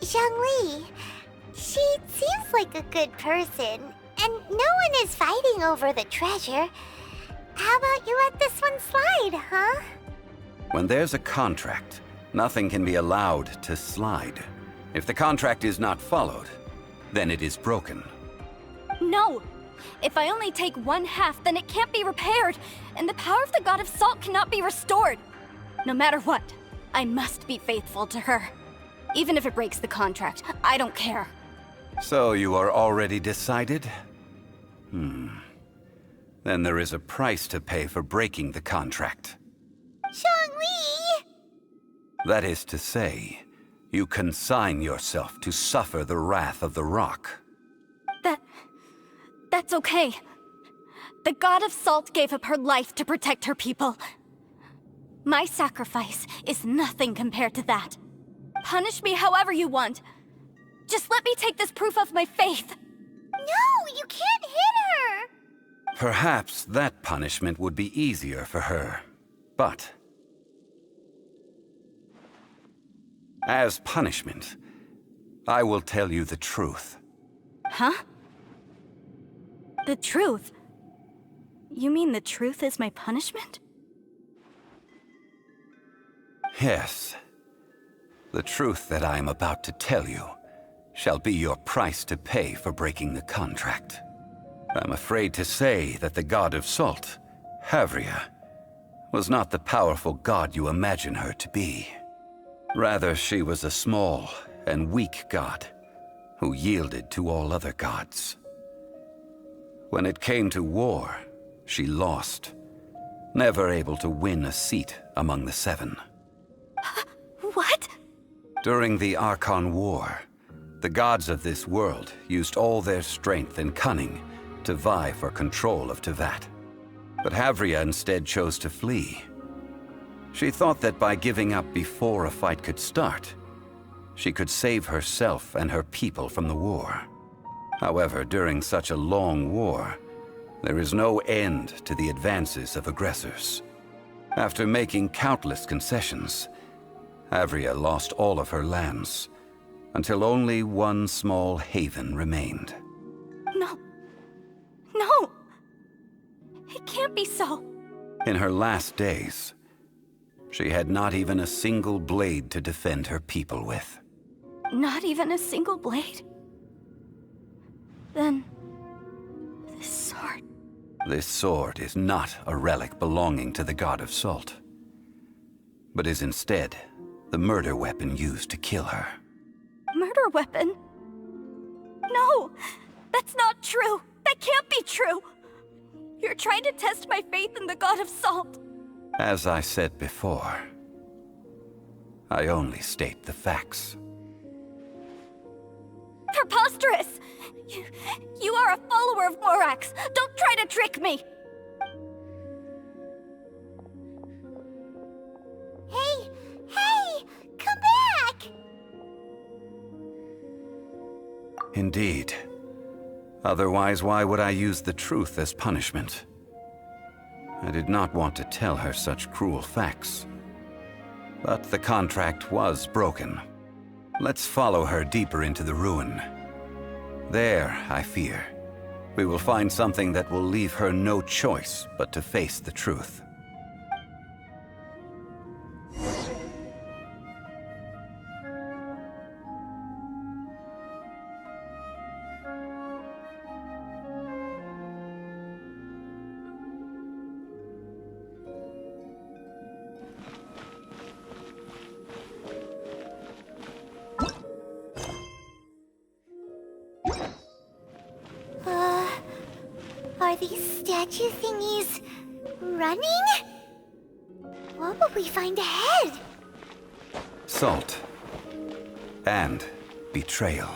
Zhongli, she seems like a good person, and no one is fighting over the treasure. How about you let this one slide, huh? When there's a contract, nothing can be allowed to slide. If the contract is not followed, then it is broken. No! If I only take 1/2, then it can't be repaired, and the power of the god of salt cannot be restored. No matter what, I must be faithful to her. Even if it breaks the contract, I don't care. So you are already decided? Then there is a price to pay for breaking the contract. Zhongli! That is to say, you consign yourself to suffer the wrath of the rock. That's okay. The god of salt gave up her life to protect her people. My sacrifice is nothing compared to that. Punish me however you want. Just let me take this proof of my faith. No, you can't hit her! Perhaps that punishment would be easier for her. But as punishment, I will tell you the truth. Huh? The truth? You mean the truth is my punishment? Yes. The truth that I am about to tell you shall be your price to pay for breaking the contract. I'm afraid to say that the god of salt, Havria, was not the powerful god you imagine her to be. Rather, she was a small and weak god who yielded to all other gods. When it came to war, she lost, never able to win a seat among the seven. What? During the Archon War, the gods of this world used all their strength and cunning to vie for control of Tevat. But Havria instead chose to flee. She thought that by giving up before a fight could start, she could save herself and her people from the war. However, during such a long war, there is no end to the advances of aggressors. After making countless concessions, Havria lost all of her lands, until only one small haven remained. No. No! It can't be so. In her last days, she had not even a single blade to defend her people with. Not even a single blade? Then... this sword... This sword is not a relic belonging to the god of salt, but is instead the murder weapon used to kill her. Murder weapon? No! That's not true! That can't be true! You're trying to test my faith in the god of salt! As I said before, I only state the facts. Preposterous! You are a follower of Morax! Don't try to trick me! Hey! Hey! Come back! Indeed. Otherwise, why would I use the truth as punishment? I did not want to tell her such cruel facts. But the contract was broken. Let's follow her deeper into the ruin. There, I fear, we will find something that will leave her no choice but to face the truth. Are these statue thingies running? What will we find ahead? Salt. And betrayal.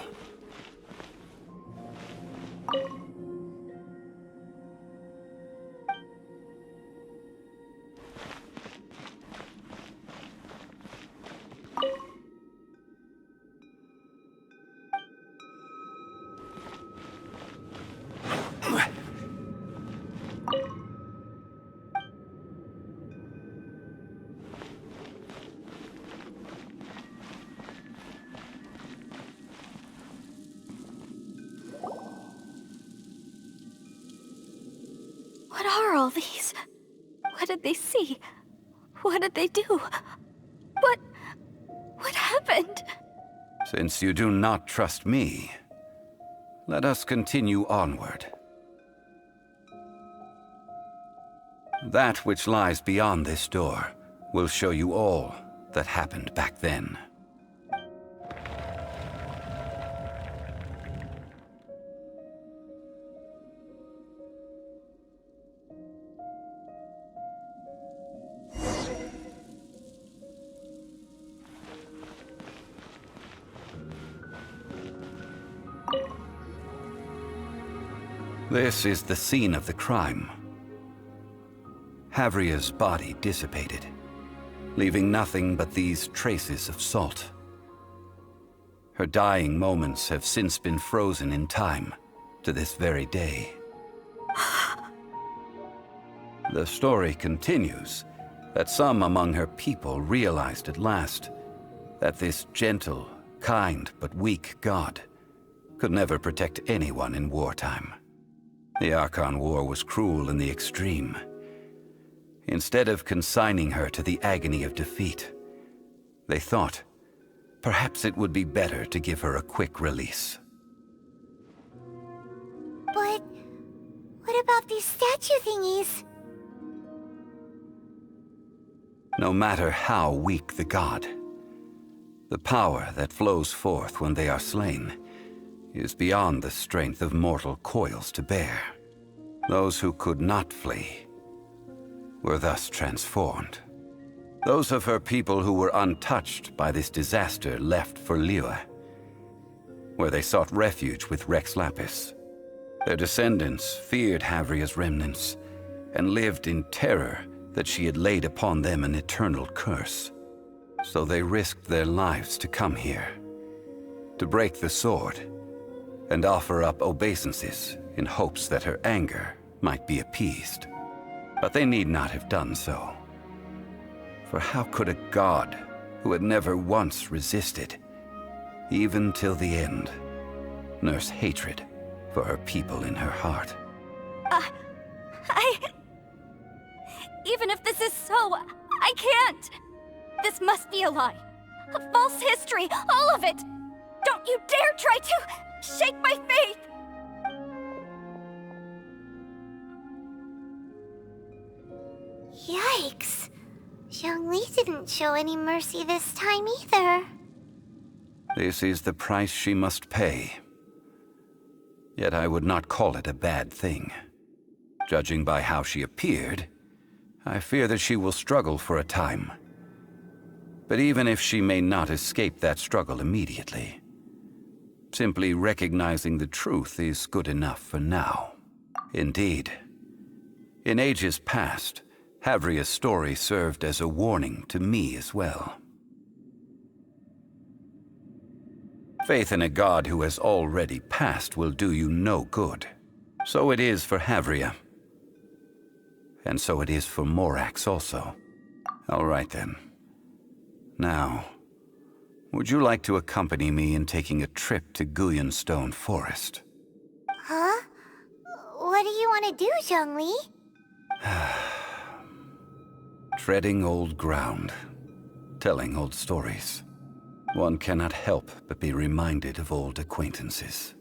What are all these? What did they see? What did they do? What happened? Since you do not trust me, let us continue onward. That which lies beyond this door will show you all that happened back then. This is the scene of the crime. Havria's body dissipated, leaving nothing but these traces of salt. Her dying moments have since been frozen in time to this very day. The story continues that some among her people realized at last that this gentle, kind, but weak god could never protect anyone in wartime. The Archon War was cruel in the extreme. Instead of consigning her to the agony of defeat, they thought perhaps it would be better to give her a quick release. But what about these statue thingies? No matter how weak the god, the power that flows forth when they are slain is beyond the strength of mortal coils to bear. Those who could not flee were thus transformed. Those of her people who were untouched by this disaster left for Liyue, where they sought refuge with Rex Lapis. Their descendants feared Havria's remnants and lived in terror that she had laid upon them an eternal curse. So they risked their lives to come here, to break the sword, and offer up obeisances in hopes that her anger might be appeased. But they need not have done so. For how could a god who had never once resisted, even till the end, nurse hatred for her people in her heart? Even if this is so, I can't! This must be a lie. A false history, all of it! Don't you dare try to shake my faith! Yikes. Zhongli didn't show any mercy this time either. This is the price she must pay. Yet I would not call it a bad thing. Judging by how she appeared, I fear that she will struggle for a time. But even if she may not escape that struggle immediately, simply recognizing the truth is good enough for now. Indeed, in ages past, Havria's story served as a warning to me as well. Faith in a god who has already passed will do you no good. So it is for Havria. And so it is for Morax also. All right then. Now, would you like to accompany me in taking a trip to Guyonstone Forest? Huh? What do you want to do, Zhongli? Treading old ground, telling old stories. One cannot help but be reminded of old acquaintances.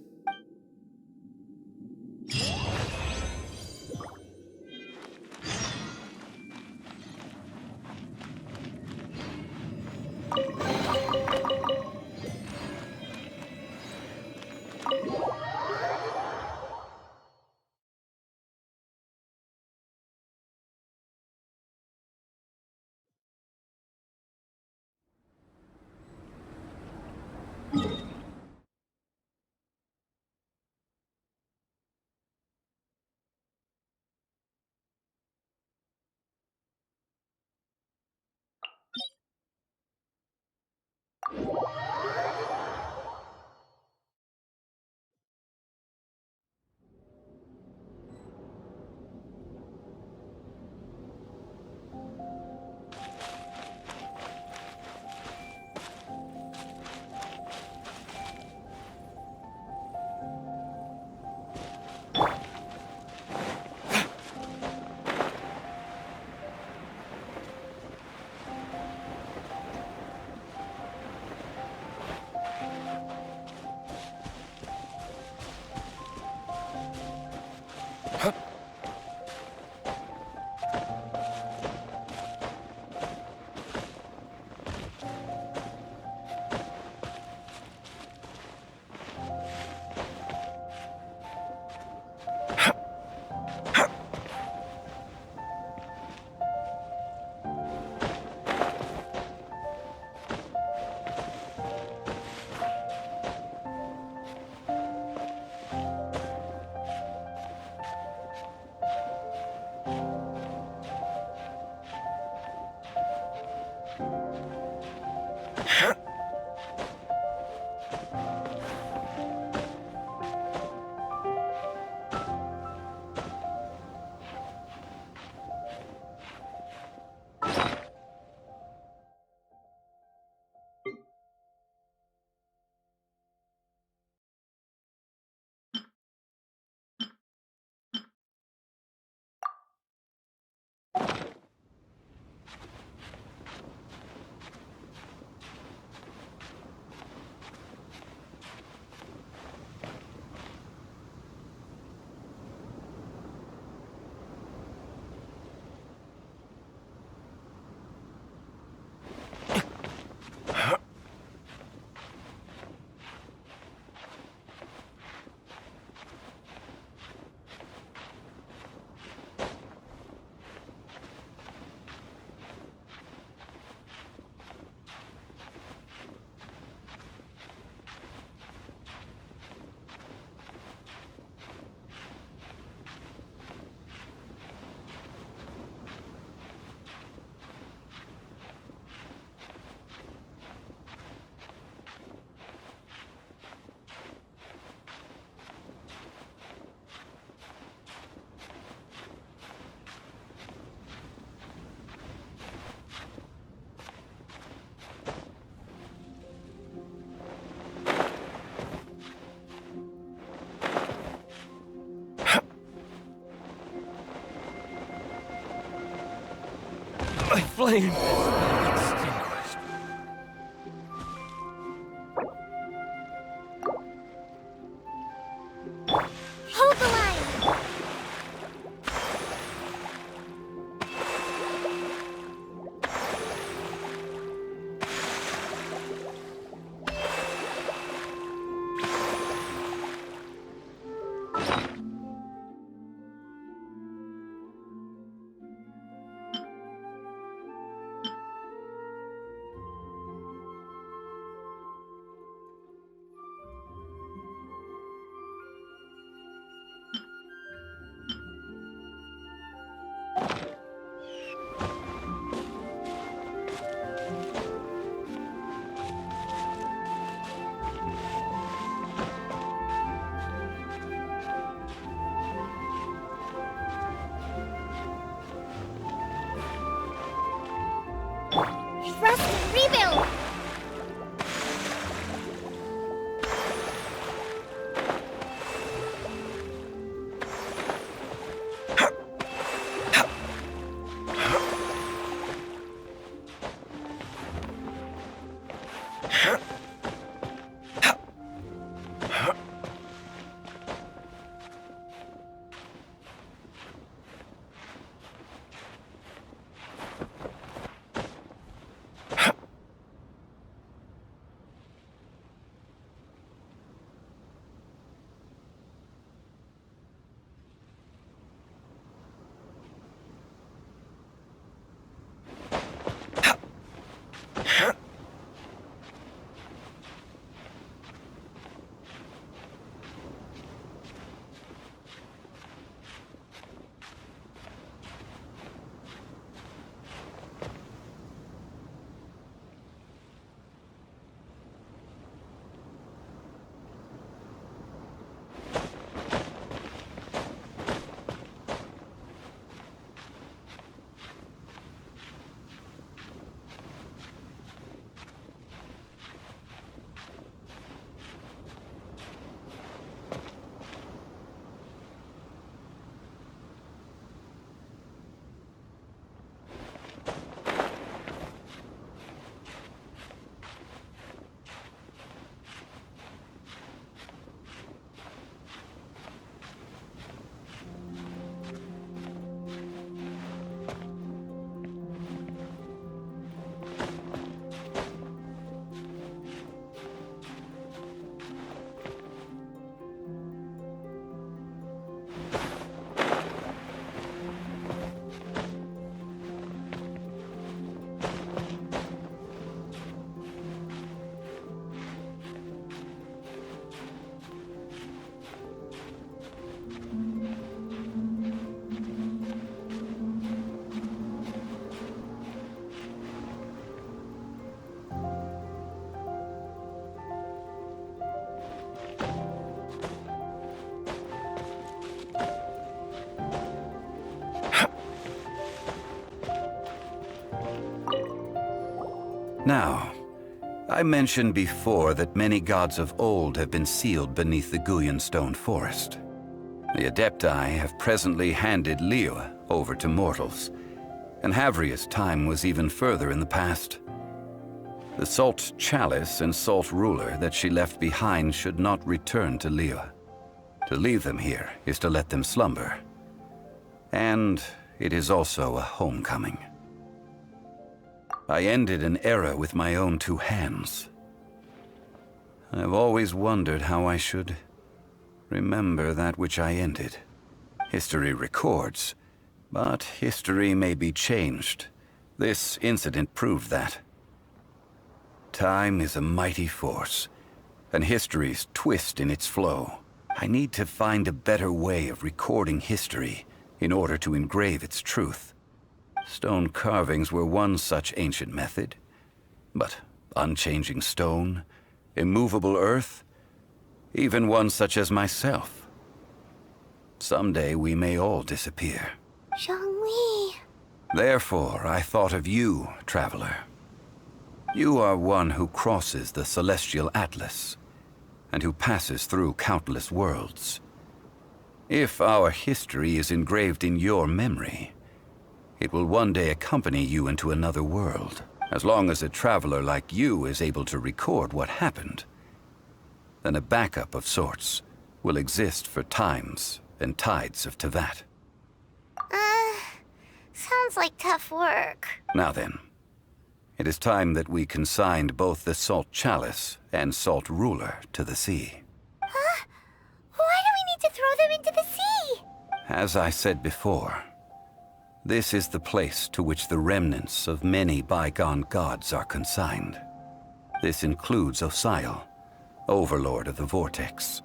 flame is extinguished. Hold the line! Thrust and rebuild! Now, I mentioned before that many gods of old have been sealed beneath the Guyan stone forest. The Adepti have presently handed Liyue over to mortals, and Havria's time was even further in the past. The Salt Chalice and Salt Ruler that she left behind should not return to Liyue. To leave them here is to let them slumber. And it is also a homecoming. I ended an era with my own two hands. I've always wondered how I should remember that which I ended. History records, but history may be changed. This incident proved that. Time is a mighty force, and history's twist in its flow. I need to find a better way of recording history in order to engrave its truth. Stone carvings were one such ancient method, but unchanging stone, immovable earth, even one such as myself. Someday we may all disappear. Zhongli. Therefore, I thought of you, traveler. You are one who crosses the celestial atlas, and who passes through countless worlds. If our history is engraved in your memory, It will one day accompany you into another world. As long as a traveler like you is able to record what happened, then a backup of sorts will exist for times and tides of Teyvat. Sounds like tough work. Now then, it is time that we consigned both the Salt Chalice and Salt Ruler to the sea. Huh? Why do we need to throw them into the sea? As I said before, this is the place to which the remnants of many bygone gods are consigned. This includes Osial, Overlord of the Vortex,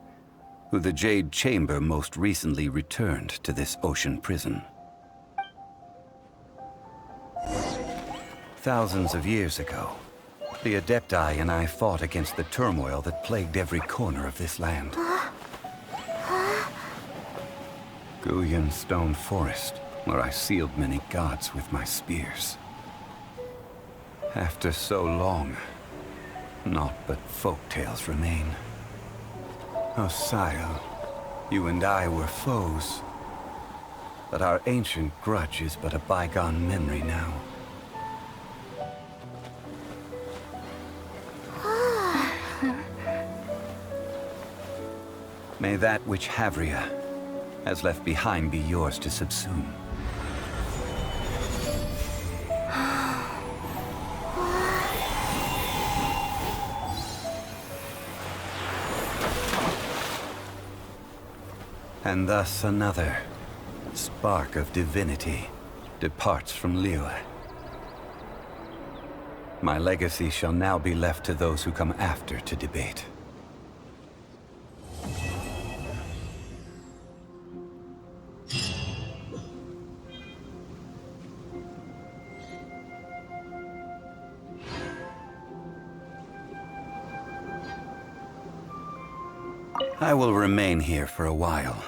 who the Jade Chamber most recently returned to this ocean prison. Thousands of years ago, the Adepti and I fought against the turmoil that plagued every corner of this land. Guyan Stone Forest, where I sealed many gods with my spears. After so long, naught but folk tales remain. Osial, you and I were foes, but our ancient grudge is but a bygone memory now. May that which Havria has left behind be yours to subsume. And thus another spark of divinity departs from Liyue. My legacy shall now be left to those who come after to debate. I will remain here for a while.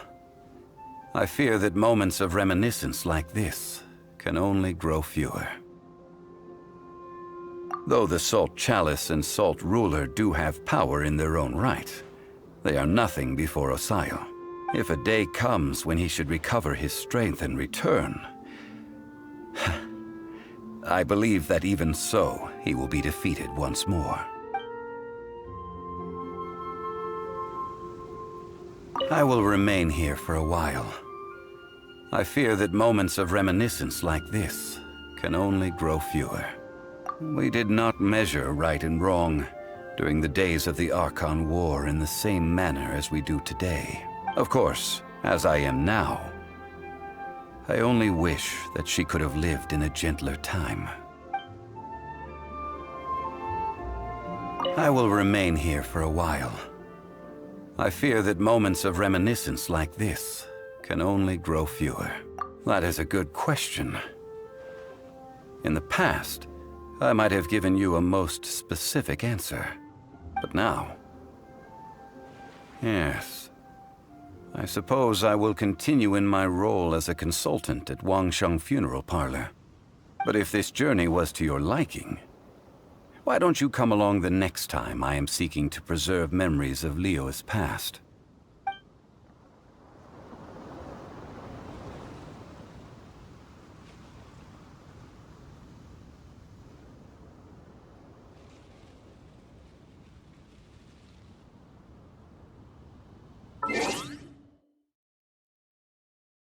I fear that moments of reminiscence like this can only grow fewer. Though the Salt Chalice and Salt Ruler do have power in their own right, they are nothing before Osial. If a day comes when he should recover his strength and return, I believe that even so, he will be defeated once more. I will remain here for a while. I fear that moments of reminiscence like this can only grow fewer. We did not measure right and wrong during the days of the Archon War in the same manner as we do today. Of course, as I am now, I only wish that she could have lived in a gentler time. I will remain here for a while. I fear that moments of reminiscence like this can only grow fewer. That is a good question. In the past, I might have given you a most specific answer. But now... yes. I suppose I will continue in my role as a consultant at Wangsheng Funeral Parlor. But if this journey was to your liking, why don't you come along the next time I am seeking to preserve memories of Liyue's past?